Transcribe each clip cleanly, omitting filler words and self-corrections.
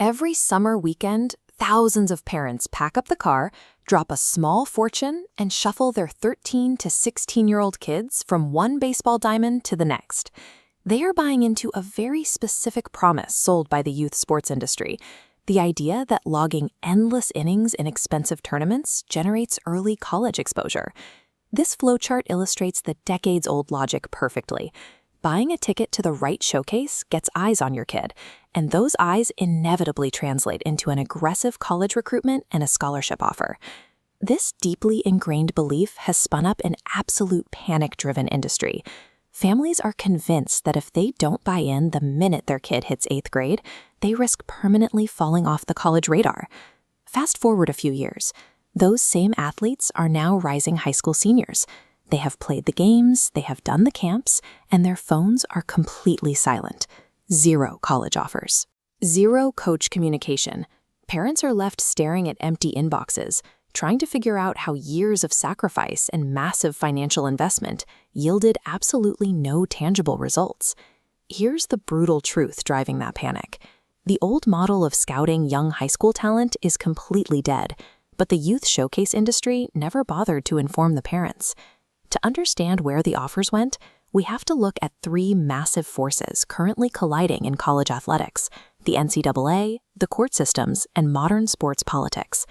Every summer weekend, thousands of parents pack up the car, drop a small fortune, and shuffle their 13 to 16-year-old kids from one baseball diamond to the next. They are buying into a very specific promise sold by the youth sports industry, the idea that logging endless innings in expensive tournaments generates early college exposure. This flowchart illustrates the decades-old logic perfectly. Buying a ticket to the right showcase gets eyes on your kid, and those eyes inevitably translate into an aggressive college recruitment and a scholarship offer. This deeply ingrained belief has spun up an absolute panic-driven industry. Families are convinced that if they don't buy in the minute their kid hits 8th grade, they risk permanently falling off the college radar. Fast forward a few years, those same athletes are now rising high school seniors. They have played the games, they have done the camps, and their phones are completely silent. Zero college offers. Zero coach communication. Parents are left staring at empty inboxes, trying to figure out how years of sacrifice and massive financial investment yielded absolutely no tangible results. Here's the brutal truth driving that panic. The old model of scouting young high school talent is completely dead, but the youth showcase industry never bothered to inform the parents. To understand where the offers went, we have to look at three massive forces currently colliding in college athletics: the NCAA, the court systems, and modern sports politics.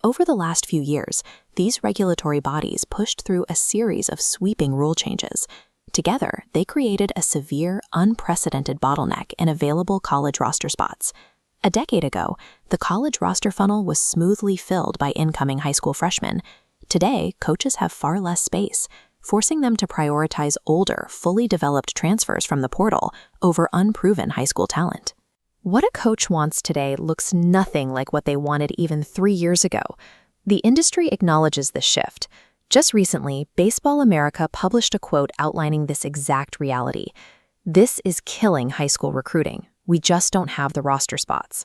Over the last few years, these regulatory bodies pushed through a series of sweeping rule changes. Together, they created a severe, unprecedented bottleneck in available college roster spots. A decade ago, the college roster funnel was smoothly filled by incoming high school freshmen. Today, coaches have far less space, forcing them to prioritize older, fully developed transfers from the portal over unproven high school talent. What a coach wants today looks nothing like what they wanted even 3 years ago. The industry acknowledges this shift. Just recently, Baseball America published a quote outlining this exact reality. "This is killing high school recruiting. We just don't have the roster spots."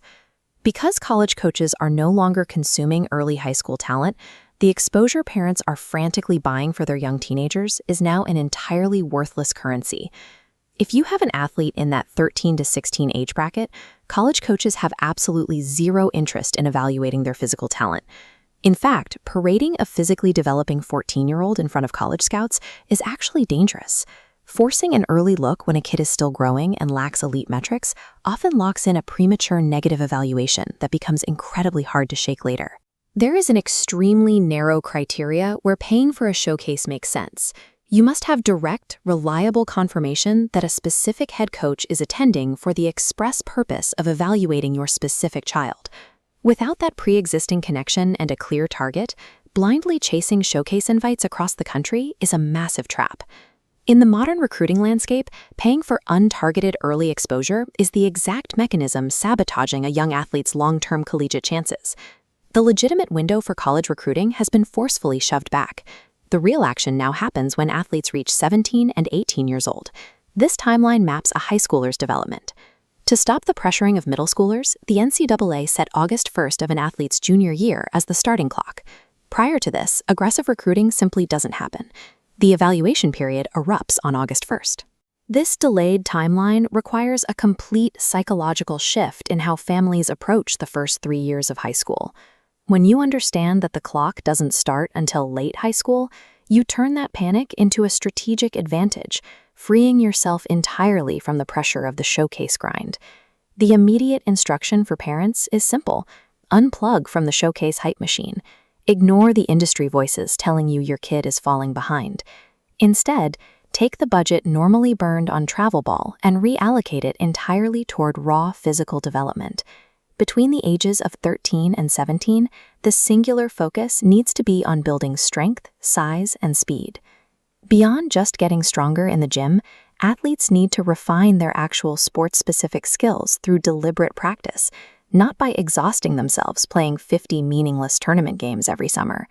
Because college coaches are no longer consuming early high school talent, the exposure parents are frantically buying for their young teenagers is now an entirely worthless currency. If you have an athlete in that 13 to 16 age bracket, college coaches have absolutely zero interest in evaluating their physical talent. In fact, parading a physically developing 14-year-old in front of college scouts is actually dangerous. Forcing an early look when a kid is still growing and lacks elite metrics often locks in a premature negative evaluation that becomes incredibly hard to shake later. There is an extremely narrow criteria where paying for a showcase makes sense. You must have direct, reliable confirmation that a specific head coach is attending for the express purpose of evaluating your specific child. Without that pre-existing connection and a clear target, blindly chasing showcase invites across the country is a massive trap. In the modern recruiting landscape, paying for untargeted early exposure is the exact mechanism sabotaging a young athlete's long-term collegiate chances. The legitimate window for college recruiting has been forcefully shoved back. The real action now happens when athletes reach 17 and 18 years old. This timeline maps a high schooler's development. To stop the pressuring of middle schoolers, the NCAA set August 1st of an athlete's junior year as the starting clock. Prior to this, aggressive recruiting simply doesn't happen. The evaluation period erupts on August 1st. This delayed timeline requires a complete psychological shift in how families approach the first 3 years of high school. When you understand that the clock doesn't start until late high school, you turn that panic into a strategic advantage, freeing yourself entirely from the pressure of the showcase grind. The immediate instruction for parents is simple: unplug from the showcase hype machine. Ignore the industry voices telling you your kid is falling behind. Instead, take the budget normally burned on travel ball and reallocate it entirely toward raw physical development. Between the ages of 13 and 17, the singular focus needs to be on building strength, size, and speed. Beyond just getting stronger in the gym, athletes need to refine their actual sports-specific skills through deliberate practice, not by exhausting themselves playing 50 meaningless tournament games every summer.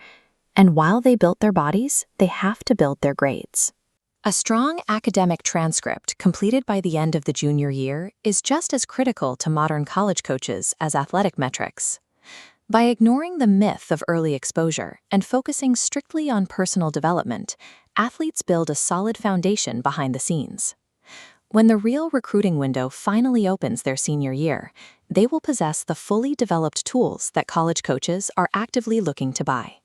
And while they built their bodies, they have to build their grades. A strong academic transcript completed by the end of the junior year is just as critical to modern college coaches as athletic metrics. By ignoring the myth of early exposure and focusing strictly on personal development, athletes build a solid foundation behind the scenes. When the real recruiting window finally opens their senior year, they will possess the fully developed tools that college coaches are actively looking to buy.